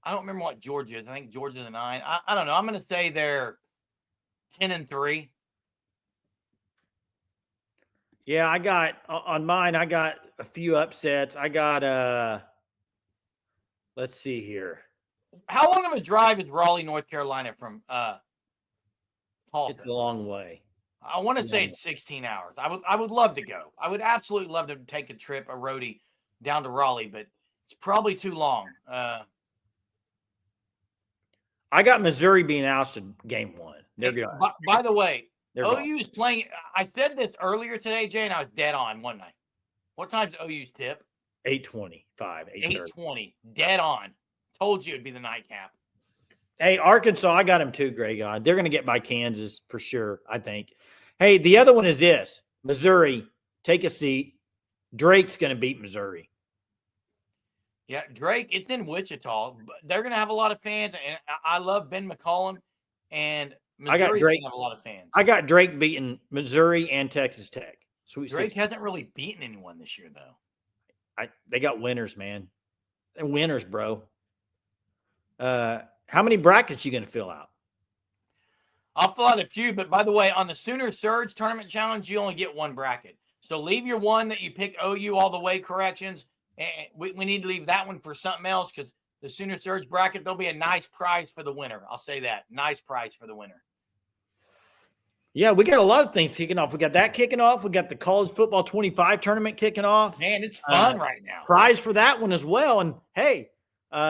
I don't remember what Georgia is. I think Georgia's a 9. I don't know. I'm going to say they're 10-3. Yeah, I got on mine. I got a few upsets. I got let's see here. How long of a drive is Raleigh, North Carolina from Tulsa? It's a long way. I want to say it's 16 hours. I would love to go. I would absolutely love to take a trip, a roadie down to Raleigh, but it's probably too long. I got Missouri being ousted game 1. They're good. By the way, They're gone. OU's playing. I said this earlier today, Jay, and I was dead on one night. What time's OU's tip? 8:25, 8:30. 8:20. Dead on. Told you it'd be the nightcap. Hey, Arkansas, I got them too, Greg. They're going to get by Kansas for sure, I think. Hey, the other one is this. Missouri, take a seat. Drake's going to beat Missouri. Yeah, Drake, it's in Wichita. But they're going to have a lot of fans, and I love Ben McCollum, and Missouri's going to have a lot of fans. I got Drake beating Missouri and Texas Tech. Sweet Drake 16. Hasn't really beaten anyone this year, though. They got winners, man. They're winners, bro. How many brackets you going to fill out? I'll fill out a few, but by the way, on the Sooner Surge Tournament Challenge, you only get one bracket. So leave your one that you pick OU all the way corrections. And we need to leave that one for something else because the Sooner Surge bracket, there'll be a nice prize for the winner. I'll say that. Nice prize for the winner. Yeah, we got a lot of things kicking off. We got that kicking off. We got the College Football 25 tournament kicking off. Man, it's fun right now. Prize for that one as well. And, hey,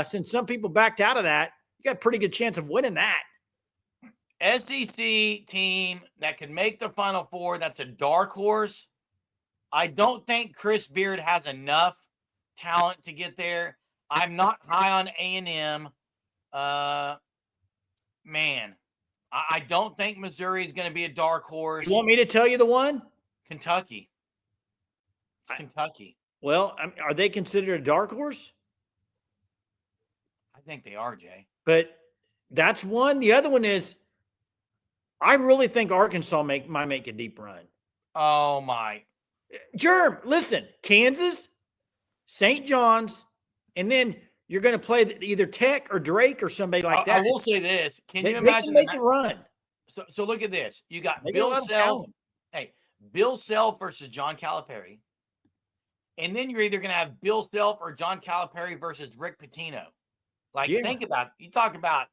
since some people backed out of that, you got a pretty good chance of winning that. SEC team that could make the Final Four, that's a dark horse. I don't think Chris Beard has enough talent to get there. I'm not high on A&M. Man, I don't think Missouri is going to be a dark horse. You want me to tell you the one? Kentucky. Kentucky. Well, are they considered a dark horse? I think they are, Jay. But that's one. The other one is I really think Arkansas might make a deep run. Oh, my. Germ, listen, Kansas, St. John's, and then you're going to play either Tech or Drake or somebody like that. I will say this. Can you they imagine? can make a run. So look at this. You got Bill Self. Hey, Bill Self versus John Calipari. And then you're either going to have Bill Self or John Calipari versus Rick Pitino. Think about it. You talk about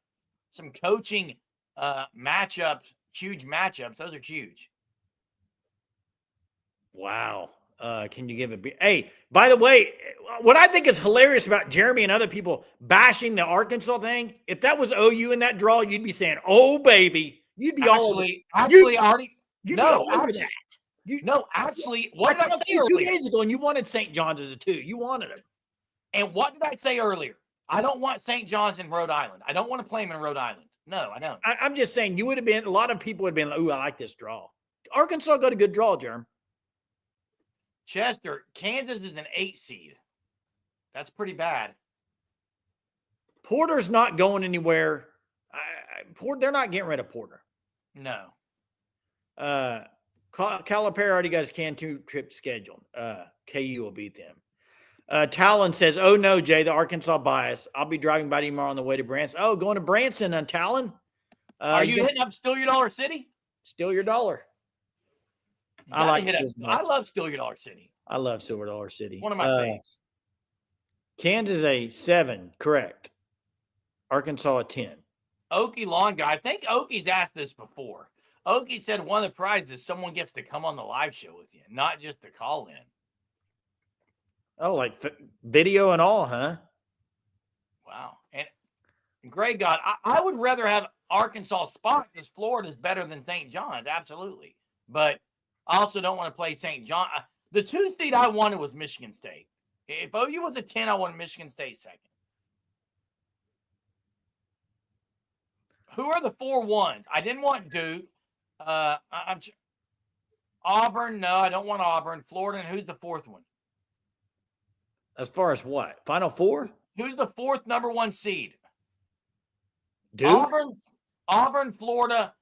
some coaching matchups, huge matchups. Those are huge. Wow. Can you give a – hey, by the way, what I think is hilarious about Jeremy and other people bashing the Arkansas thing, if that was OU in that draw, you'd be saying, oh, baby. You'd be all over that. Actually, what did I say 2 days ago, and you wanted St. John's as a 2. You wanted it. And what did I say earlier? I don't want St. John's in Rhode Island. I don't want to play them in Rhode Island. No, I don't. I'm just saying you would have been – a lot of people would have been like, ooh, I like this draw. Arkansas got a good draw, Jerm. Chester, Kansas is an 8 seed. That's pretty bad. Porter's not going anywhere. They're not getting rid of Porter. No. Calipari already got his Cancun trip scheduled. KU will beat them. Talon says, oh, no, Jay, the Arkansas bias. I'll be driving by tomorrow on the way to Branson. Oh, going to Branson on Talon? Are you hitting up Steal Your Dollar City? Steal Your Dollar. I love Steal Your Dollar City. I love Silver Dollar City. One of my favorites. Kansas a 7, correct. Arkansas a 10. Okie Lawn Guy. I think Okie's asked this before. Okie said one of the prizes is someone gets to come on the live show with you, not just to call in. Oh, like video and all, huh? Wow. And Greg God, I would rather have Arkansas spot because Florida's better than St. John's. Absolutely. But I also don't want to play St. John. The 2 seed I wanted was Michigan State. If OU was a 10, I wanted Michigan State second. Who are the 4 ones? I didn't want Duke. Auburn, no, I don't want Auburn. Florida, and who's the 4th one? As far as what? Final 4? Who's the 4th number 1 seed? Duke? Auburn, Florida.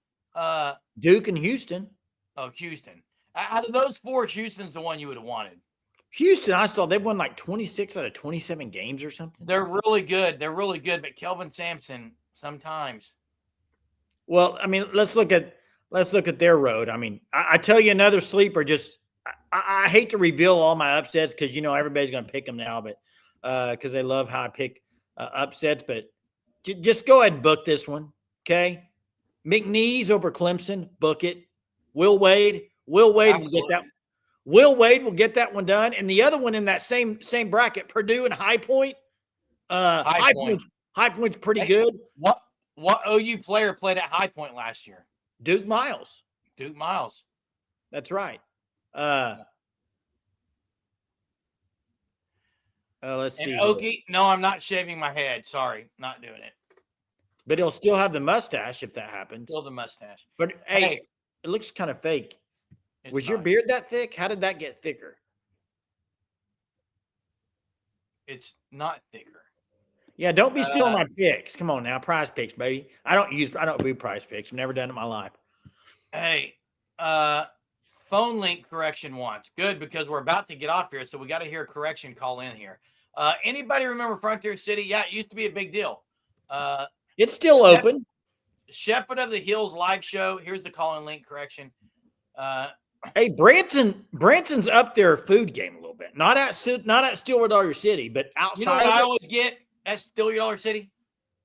Duke and Houston. Oh, Houston. Out of those 4, Houston's the one you would have wanted. Houston, I saw they've won like 26 out of 27 games or something. They're really good. They're really good. But Kelvin Sampson sometimes. Well, I mean, let's look at their road. I mean, I tell you another sleeper. Just I hate to reveal all my upsets because everybody's going to pick them now, but because they love how I pick upsets. But just go ahead and book this one, okay? McNeese over Clemson, book it. Will Wade will get that. Will Wade will get that one done, and the other one in that same bracket, Purdue and High Point. High Point's pretty good. What OU player played at High Point last year? Duke Miles. That's right. Let's see. Okie, no, I'm not shaving my head. Sorry, not doing it. But he'll still have the mustache if that happens. Still the mustache. But hey, it looks kind of fake. Was your beard that thick? How did that get thicker? It's not thicker. Yeah, don't be stealing my picks. Come on now, Prize Picks, baby. I don't do Prize Picks. I've never done it in my life. Hey, phone link correction once. Good, because we're about to get off here, so we got to hear a correction call in here. Anybody remember Frontier City? Yeah, it used to be a big deal. It's still open. Shepherd of the Hills live show. Here's the call-in link correction. Hey, Branson's up their food game a little bit. Not at Stillwater City, but outside. You know what I always get at Stillwater City?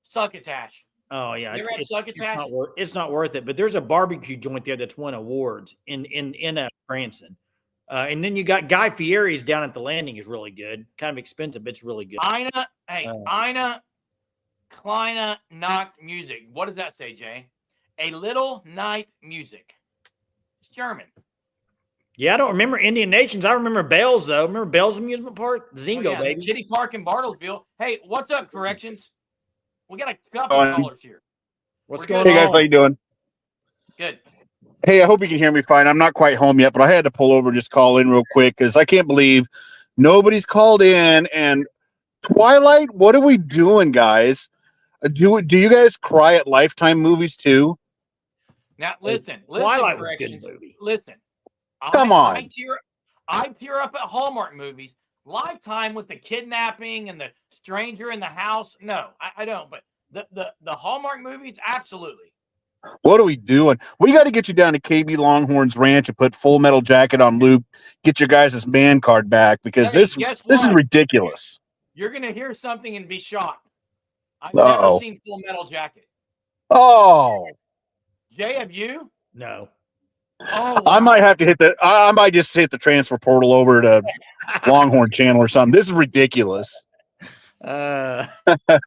Succotash. Oh yeah, Succotash? It's not worth it. But there's a barbecue joint there that's won awards in Branson. And then you got Guy Fieri's down at the Landing is really good. Kind of expensive, but it's really good. Ina Kleine Nacht Music. What does that say, Jay? A little night music. It's German. Yeah, I don't remember Indian Nations. I remember Bell's, though. Remember Bell's Amusement Park? Zingo, baby. Kitty Park in Bartlesville. Hey, what's up, Corrections? We got a couple of callers here. What's going on? Hey, guys. How you doing? Good. Hey, I hope you can hear me fine. I'm not quite home yet, but I had to pull over and just call in real quick because I can't believe nobody's called in. And Twilight, what are we doing, guys? Do you guys cry at Lifetime movies, too? Now, listen. Twilight was a good movie. Listen. Come on. I tear up at Hallmark movies. Lifetime with the kidnapping and the stranger in the house. No, I don't. But the Hallmark movies, absolutely. What are we doing? We got to get you down to KB Longhorn's Ranch and put Full Metal Jacket on loop. Get your guys' man card back because this is ridiculous. You're going to hear something and be shocked. I've never seen Full Metal Jacket. Oh. Jay, have you? No. Oh, wow. I might have to I might just hit the transfer portal over to Longhorn Channel or something. This is ridiculous. Hey, I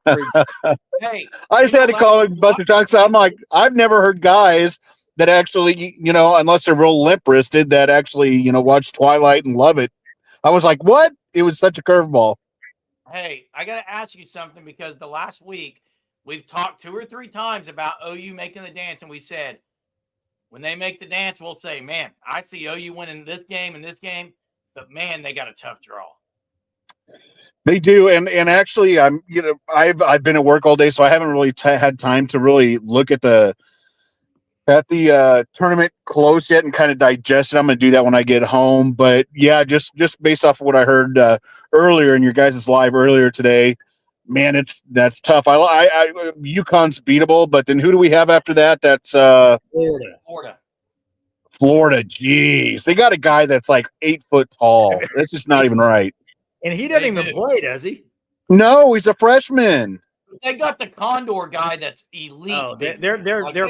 just had to call a bunch of times. I'm like, I've never heard guys that actually, unless they're real limp wristed, that actually, watch Twilight and love it. I was like, what? It was such a curveball. Hey, I got to ask you something because the last week we've talked 2 or 3 times about OU making the dance, and we said, when they make the dance, we'll say, man, I see OU winning this game and this game, but man, they got a tough draw. They do, and actually, I've been at work all day, so I haven't really had time to really look at the tournament close yet and kind of digest it. I'm going to do that when I get home. But yeah, just based off of what I heard earlier in your guys' live earlier today, man, that's tough. UConn's beatable, but then who do we have after that? That's Florida. Geez, they got a guy that's like 8 foot tall. That's just not even right. And he doesn't even play, does he? No, he's a freshman. They got the Condor guy that's elite. Oh, they're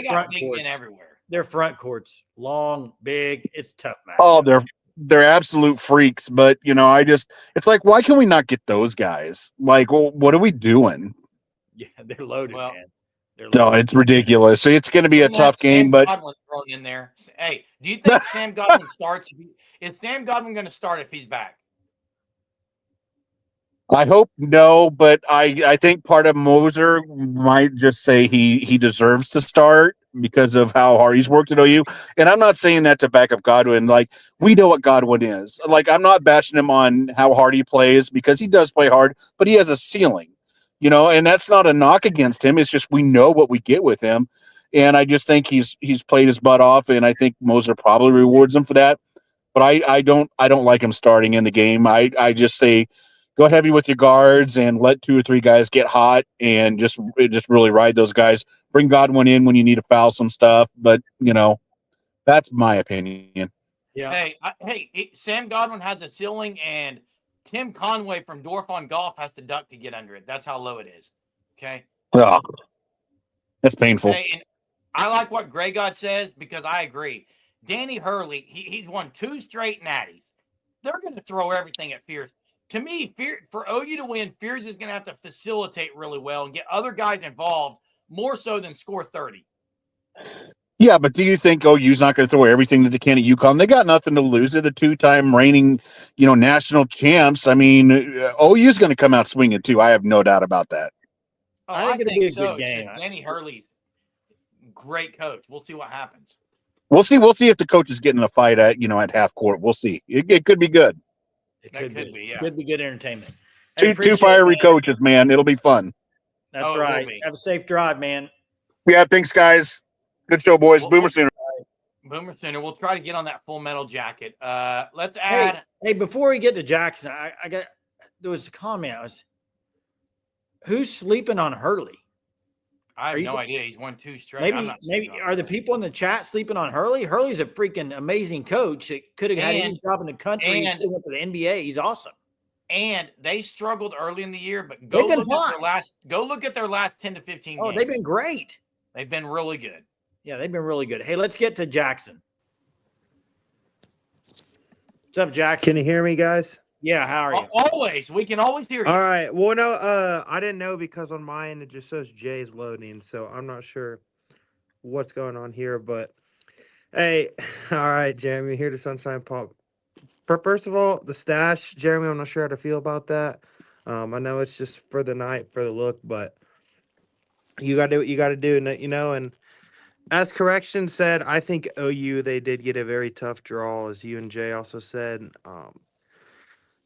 front courts everywhere. Their front courts long, big. It's tough, man. Oh, they're absolute freaks. But it's like, why can we not get those guys? Like, well, what are we doing? Yeah, they're loaded, man. No, it's ridiculous. So it's going to be a tough game. But Godwin thrown in there. Hey, do you think Sam Godwin starts? Is Sam Godwin going to start if he's back? I hope no, but I think part of Moser might just say he deserves to start because of how hard he's worked at OU. And I'm not saying that to back up Godwin. Like, we know what Godwin is. Like, I'm not bashing him on how hard he plays because he does play hard, but he has a ceiling, and that's not a knock against him. It's just we know what we get with him. And I just think he's played his butt off, and I think Moser probably rewards him for that. but I don't like him starting in the game. I just say go heavy with your guards and let 2 or 3 guys get hot and just really ride those guys. Bring Godwin in when you need to foul some stuff, but that's my opinion. Yeah. Sam Godwin has a ceiling, and Tim Conway from Dorf on Golf has to duck to get under it. That's how low it is. Okay. Ugh, that's painful. Hey, and I like what Grey God says because I agree. Danny Hurley, he's won 2 straight natties. They're going to throw everything at Fierce. To me, for OU to win, Fierce is going to have to facilitate really well and get other guys involved more so than score 30. Yeah, but do you think OU's not going to throw everything that they can at UConn? They got nothing to lose. They're the 2-time reigning, national champs. I mean, OU's going to come out swinging too. I have no doubt about that. Oh, I think it'll be a so. good game. It's just Danny Hurley, great coach. We'll see what happens. We'll see if the coach is getting a fight at half court. We'll see. It could be good. It could be, yeah. Could be good entertainment. Two fiery coaches, man. It'll be fun. That's right. Have a safe drive, man. Yeah, thanks, guys. Good show, boys. Boomer Sooner. Boomer Sooner. We'll try to get on that Full Metal Jacket. Let's add. Hey, before we get to Jackson, there was a comment. Who's sleeping on Hurley? I have no idea. He's won 2 straight. Maybe are the people in the chat sleeping on Hurley? Hurley's a freaking amazing coach that could have had any job in the country and went to the NBA. He's awesome. And they struggled early in the year, but go look at their last 10 to 15 games. Oh, they've been great. They've been really good. Yeah, they've been really good. Hey, let's get to Jackson. What's up, Jackson? Can you hear me, guys? Yeah, how are you? Always. We can always hear you. All right. Well, no, I didn't know because on my end it just says Jay's loading, so I'm not sure what's going on here. But hey, all right, Jeremy, here to Sunshine Pop. First of all, the stash, Jeremy, I'm not sure how to feel about that. I know it's just for the night, for the look, but you got to do what you got to do, and as correction said, I think OU, they did get a very tough draw, as you and Jay also said.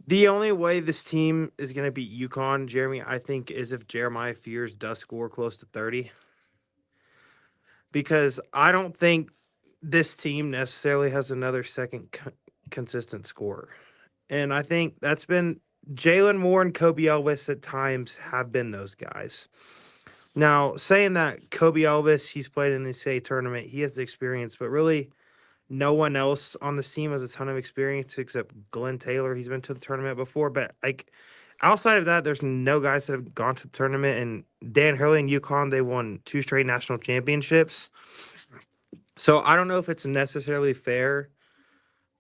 The only way this team is going to beat UConn, Jeremy, I think, is if Jeremiah Fears does score close to 30. Because I don't think this team necessarily has another second consistent scorer. And I think that's been Jalen Moore and Kobe Elvis at times have been those guys. Now, saying that Kobe Elvis, he's played in the NCAA tournament, he has the experience, but really no one else on this team has a ton of experience except Glenn Taylor. He's been to the tournament before, but outside of that, there's no guys that have gone to the tournament. And Dan Hurley and UConn, they won 2 straight national championships. So I don't know if it's necessarily fair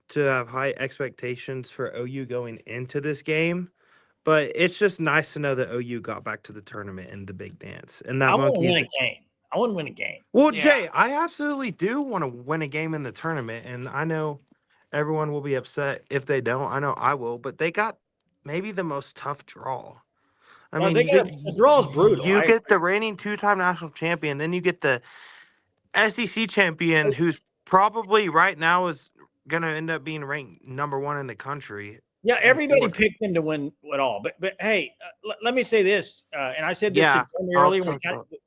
to have high expectations for OU going into this game, but it's just nice to know that OU got back to the tournament in the big dance. And that I want to win a game. I want to win a game. Well, yeah. Jay, I absolutely do want to win a game in the tournament, and I know everyone will be upset if they don't. I know I will, but they got maybe the most tough draw. I mean, the draw is brutal. You get the reigning 2-time national champion, then you get the SEC champion, who's probably right now is going to end up being ranked number 1 in the country. Yeah, everybody picked him to win it all. But hey, let me say this, and I said this to Tony earlier.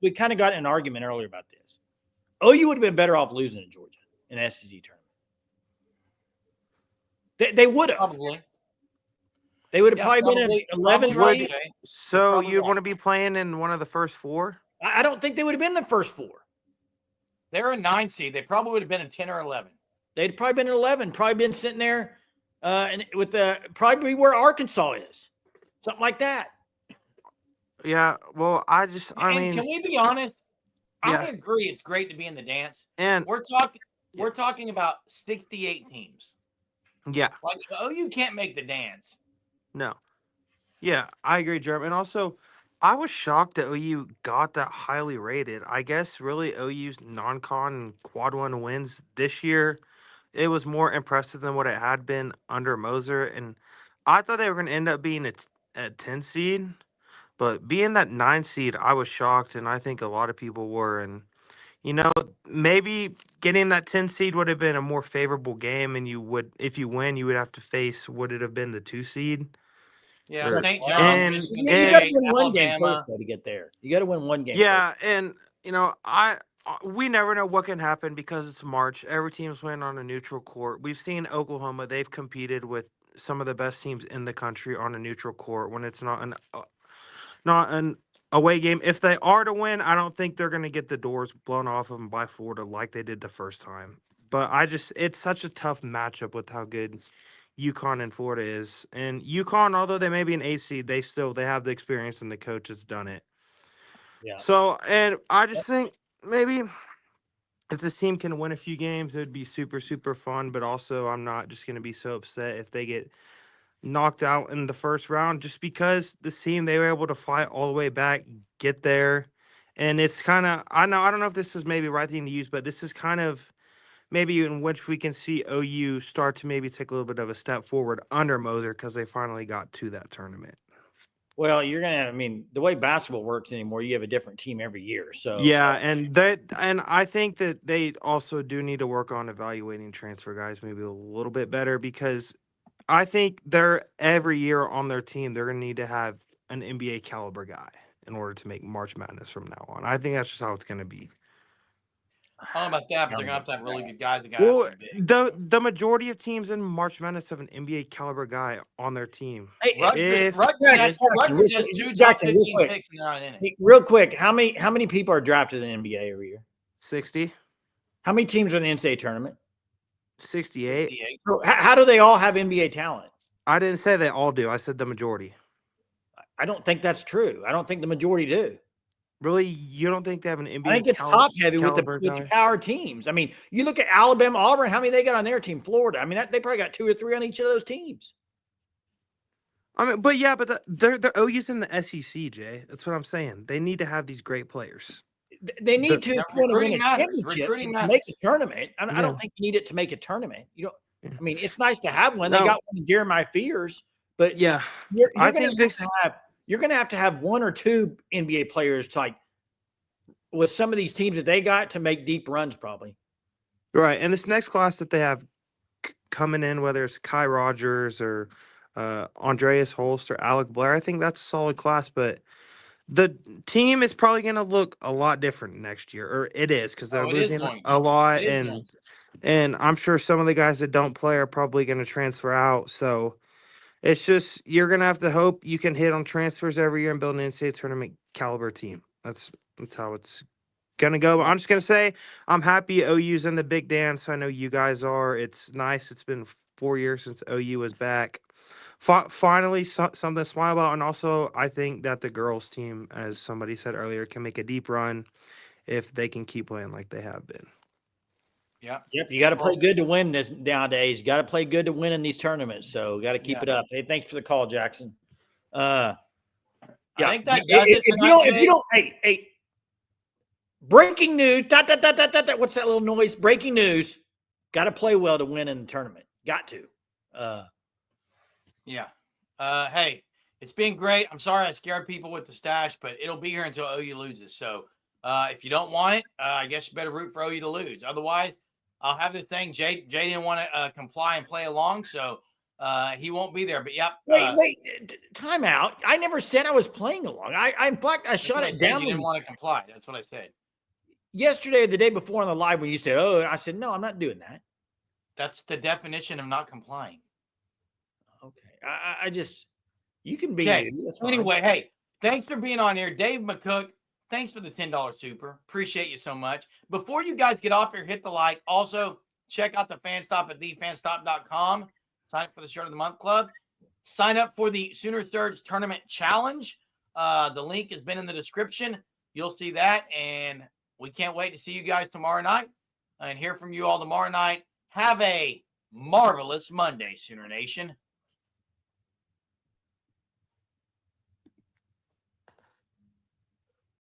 We kind of got in an argument earlier about this. OU would have been better off losing to Georgia in the SEC tournament. They would have. Probably. They would have probably been an 11 seed. So you'd want to be playing in one of the first 4? I don't think they would have been in the first 4. They're a 9 seed. They probably would have been a 10 or 11. They'd probably been an 11. Probably been sitting there. And with probably where Arkansas is, something like that. Yeah, well, I mean, can we be honest? I agree. It's great to be in the dance, and we're talking about 68 teams. Yeah, like OU can't make the dance. No, yeah, I agree, Jeremy. And also, I was shocked that OU got that highly rated. I guess really OU's non-con and quad 1 wins this year. It was more impressive than what it had been under Moser, and I thought they were going to end up being at 10 seed, but being that 9 seed, I was shocked, and I think a lot of people were. And maybe getting that 10 seed would have been a more favorable game, and if you win, you would have to face would it have been the 2 seed? Yeah, St. John's, and you got to win one game first though to get there. You got to win one game. Yeah, first. and we never know what can happen because it's March. Every team's playing on a neutral court. We've seen Oklahoma; they've competed with some of the best teams in the country on a neutral court when it's not an away game. If they are to win, I don't think they're going to get the doors blown off of them by Florida like they did the first time. But it's such a tough matchup with how good UConn and Florida is. And UConn, although they may be an 8 seed, they have the experience and the coach has done it. Yeah. So, and I just think maybe if this team can win a few games, it would be super, super fun. But also, I'm not just going to be so upset if they get knocked out in the first round, just because the team, they were able to fight all the way back, get there. And it's kind of, I don't know if this is maybe the right thing to use, but this is kind of maybe in which we can see OU start to maybe take a little bit of a step forward under Moser because they finally got to that tournament. Well, you're going to have, I mean, the way basketball works anymore, you have a different team every year. So, yeah. And I think that they also do need to work on evaluating transfer guys maybe a little bit better, because I think they're every year on their team, they're going to need to have an NBA caliber guy in order to make March Madness from now on. I think that's just how it's going to be. I don't know about that, but they're going to have really good guys. Well, the majority of teams in March Madness have an NBA caliber guy on their team. Hey, Rutgers has two top 15 picks and they're not in it. Real quick, how many people are drafted in the NBA every year? 60. How many teams are in the NCAA tournament? 68. So how do they all have NBA talent? I didn't say they all do. I said the majority. I don't think that's true. I don't think the majority do. Really? You don't think they have an NBA? I think it's top heavy with the power teams. I mean, you look at Alabama, Auburn, how many they got on their team? Florida. I mean, they probably got 2 or 3 on each of those teams. I mean, but yeah, but the OU's in the SEC, Jay. That's what I'm saying. They need to have these great players. They need to win a championship to make a tournament. I don't think you need it to make a tournament. You know, I mean, it's nice to have one. They got one in Jeremiah Fears, but yeah, you're going to have to have 1 or 2 NBA players to, like, with some of these teams that they got, to make deep runs probably. Right, and this next class that they have coming in, whether it's Kai Rogers or Andreas Holst or Alec Blair, I think that's a solid class, but the team is probably going to look a lot different next year, or it is, because they're losing a lot, and I'm sure some of the guys that don't play are probably going to transfer out. So it's just, you're going to have to hope you can hit on transfers every year and build an NCAA tournament caliber team. That's how it's going to go. But I'm just going to say I'm happy OU's in the big dance. I know you guys are. It's nice. It's been 4 years since OU was back. Finally, something to smile about. And also, I think that the girls' team, as somebody said earlier, can make a deep run if they can keep playing like they have been. Yeah. Yep. You got to play good to win this nowadays. You got to play good to win in these tournaments. So got to keep it up. Hey, thanks for the call, Jackson. I think that does if you don't, hey, breaking news. What's that little noise? Breaking news. Got to play well to win in the tournament. Got to. Hey, it's been great. I'm sorry I scared people with the stash, but it'll be here until OU loses. So if you don't want it, I guess you better root for OU to lose. Otherwise, I'll have this thing. Jay didn't want to comply and play along, so he won't be there. But wait, time out. I never said I was playing along. I in fact, I shut it down. You didn't want to comply. That's what I said. Yesterday or the day before on the live when you said, "Oh," I said, "No, I'm not doing that." That's the definition of not complying. Okay. I just, you can be. Okay. Anyway, hey, thanks for being on here. Dave McCook, thanks for the $10 super. Appreciate you so much. Before you guys get off here, hit the like. Also, check out the fan stop at thefanstop.com. Sign up for the Shirt of the Month Club. Sign up for the Sooner Surge Tournament Challenge. The link has been in the description. You'll see that. And we can't wait to see you guys tomorrow night and hear from you all tomorrow night. Have a marvelous Monday, Sooner Nation.